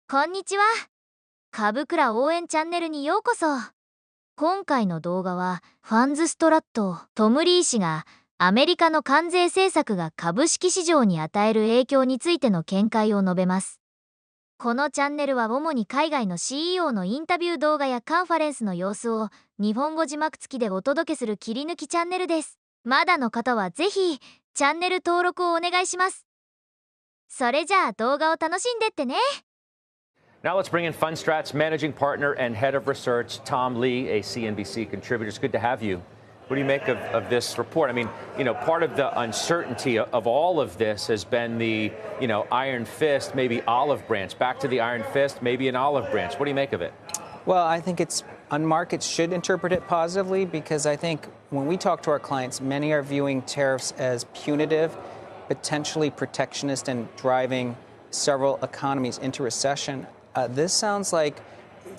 こんにちは。株倉応援チャンネルにようこそ。今回の動画は、ファンズストラット・トムリー氏がアメリカの関税政策が株式市場に与える影響についての見解を述べます。このチャンネルは主に海外の CEO のインタビュー動画やカンファレンスの様子を日本語字幕付きでお届けする切り抜きチャンネルです。まだの方はぜひチャンネル登録をお願いします。それじゃあ動画を楽しんでってね。Now let's bring in FundStrat's managing partner and head of research, Tom Lee, a CNBC contributor. It's good to have you. What do you make of this report? I mean, part of the uncertainty of all of this has been the, iron fist, maybe olive branch. Back to the iron fist, maybe an olive branch. What do you make of it? Well, I think markets should interpret it positively because I think when we talk to our clients, many are viewing tariffs as punitive, potentially protectionist, and driving several economies into recession. This sounds like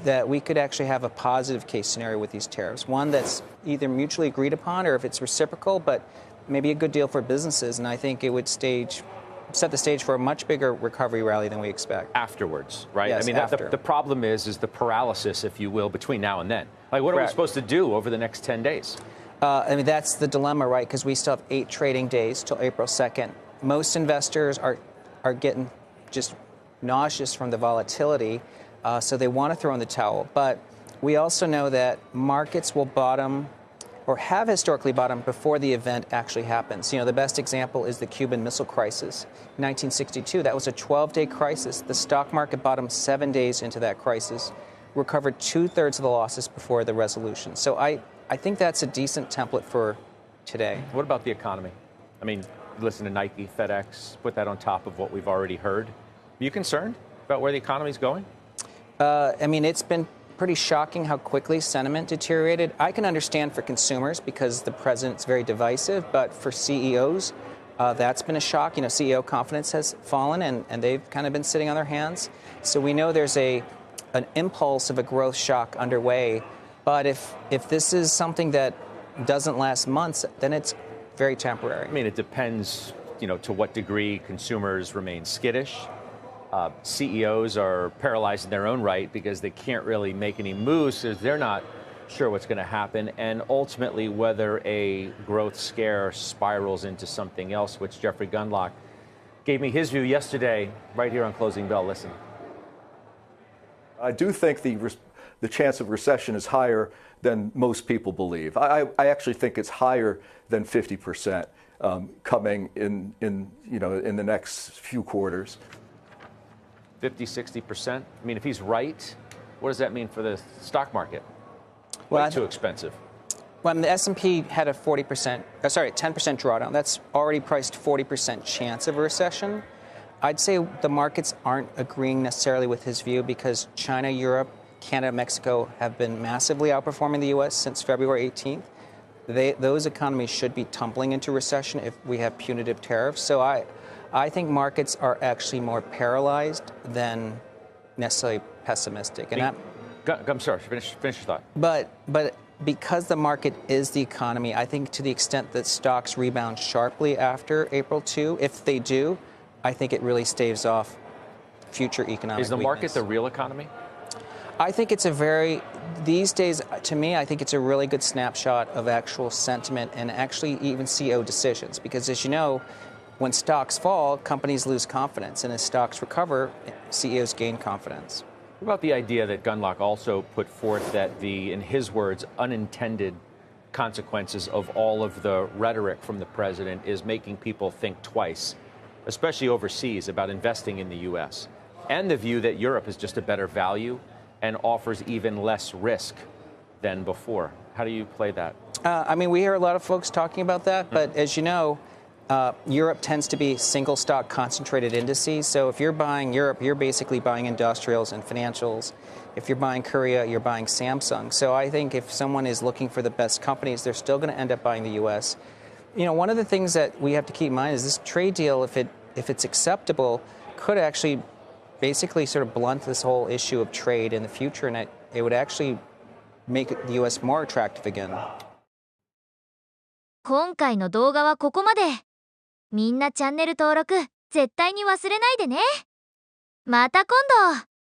that we could actually have a positive case scenario with these tariffs, one that's either mutually agreed upon or if it's reciprocal, but maybe a good deal for businesses. And I think it would set the stage for a much bigger recovery rally than we expect. Afterwards, right? Yes, I mean, after. The problem is the paralysis, if you will, between now and then. Like, what are we supposed to do over the next 10 days? That's the dilemma, right? Because we still have 8 trading days till April 2nd. Most investors are getting just nauseous from the volatility, so they want to throw in the towel. But we also know that markets will bottom or have historically bottomed before the event actually happens. The best example is the Cuban Missile Crisis in 1962. That was a 12-day crisis. The stock market bottomed 7 days into that crisis, recovered 2/3 of the losses before the resolution. So I think that's a decent template for today. What about the economy? I mean, listen to Nike, FedEx, put that on top of what we've already heard. Are you concerned about where the economy is going? It's been pretty shocking how quickly sentiment deteriorated. I can understand for consumers because the president's very divisive, but for CEOs, that's been a shock. CEO confidence has fallen, and they've kind of been sitting on their hands. So we know there's an impulse of a growth shock underway. But if this is something that doesn't last months, then it's very temporary. I mean, it depends, to what degree consumers remain skittish. CEOs are paralyzed in their own right because they can't really make any moves because they're not sure what's going to happen, and ultimately whether a growth scare spirals into something else, which Jeffrey Gundlach gave me his view yesterday right here on Closing Bell. Listen. I do think the chance of recession is higher than most people believe. I actually think it's higher than 50% coming in the next few quarters. 50-60%? I mean, if he's right, what does that mean for the stock market? Well, too expensive. Well, the S&P had a 10% drawdown. That's already priced 40% chance of a recession. I'd say the markets aren't agreeing necessarily with his view because China, Europe, Canada, Mexico have been massively outperforming the U.S. since February 18th. Those economies should be tumbling into recession if we have punitive tariffs. So I think markets are actually more paralyzed than necessarily pessimistic. I'm sorry, finish your thought. But because the market is the economy, I think to the extent that stocks rebound sharply after April 2, if they do, I think it really staves off future economic Is the weakness. market the real economy? I think these days, to me, I think it's a really good snapshot of actual sentiment and actually even CEO decisions. Because as you know, when stocks fall, companies lose confidence. And as stocks recover, CEOs gain confidence. What about the idea that Gundlach also put forth that in his words, unintended consequences of all of the rhetoric from the president is making people think twice, especially overseas, about investing in the U.S., and the view that Europe is just a better value and offers even less risk than before? How do you play that? We hear a lot of folks talking about that, but as you know, Europe tends to be single stock concentrated indices. So if you're buying Europe, you're basically buying industrials and financials. If you're buying Korea, you're buying Samsung. So I think if someone is looking for the best companies, they're still going to end up buying the U.S. One of the things that we have to keep in mind is this trade deal, if it's acceptable, could actually basically sort of blunt this whole issue of trade in the future, and it would actually make the U.S. more attractive again. 今回の動画はここまで。みんなチャンネル登録絶対に忘れないでね。また今度。